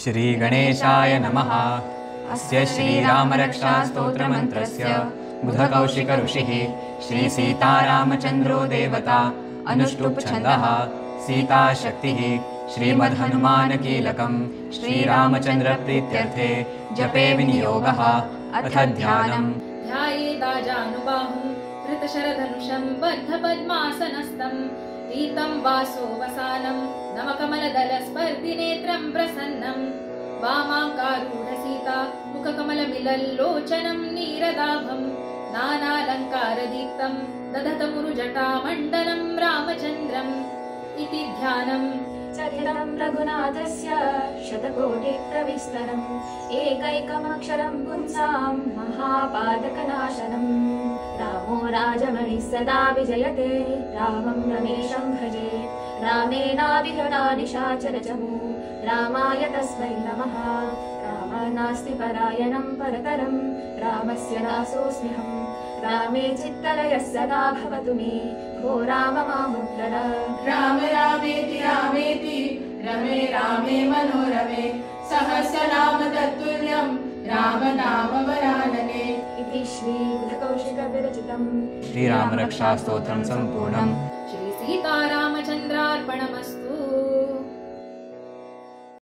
श्रीगणेशाय नमः। अस्य श्रीरामरक्षास्तोत्रमन्त्रस्य बुधकौशिक ऋषिः श्रीसीतारामचन्द्रो देवता अनुष्टुप् छन्दः सीताशक्तिः श्रीमद्हनुमानकीलकं श्रीरामचन्द्रप्रीत्यर्थे जपे विनियोगः। अथ ध्यानम्। ध्यायेदाजानुबाहुं कृतशरधनुषं बद्धपद्मासनस्थं पीतं वासो वसानं नवकमलदलस्पर्धिनेत्रं प्रसन्नं वामाङ्कारूढसीता मुखकमलमिलल्लोचनं नीरदाभं नानालङ्कारदीप्तं दधतमुरुजटामण्डनं रामचन्द्रम् इति ध्यानम्। चरितं रघुनाथस्य शतकोटिप्रविस्तरम् एकैकमक्षरं पुंसां महापातकनाशनम् रामो राजमणिः सदा विजयते रामं रमेशं भजे रामेणाभिहता निशाचरचमू रामाय तस्मै नमः। रामः नास्ति परायणं परतरं रामस्य दासोऽस्म्यहम् रामे चित्तलयः सदा भवतु मे भो राम मामुद्धर। राम रामेति रामेति रमे रामे मनोरमे सहस्रनाम तत्तुल्यं राम नाम वरानने। इति श्रीबुधकौशिकविरचितं श्रीरामरक्षास्तोत्रं सम्पूर्णम्। श्रीसीतारामचन्द्रार्पणमस्तु।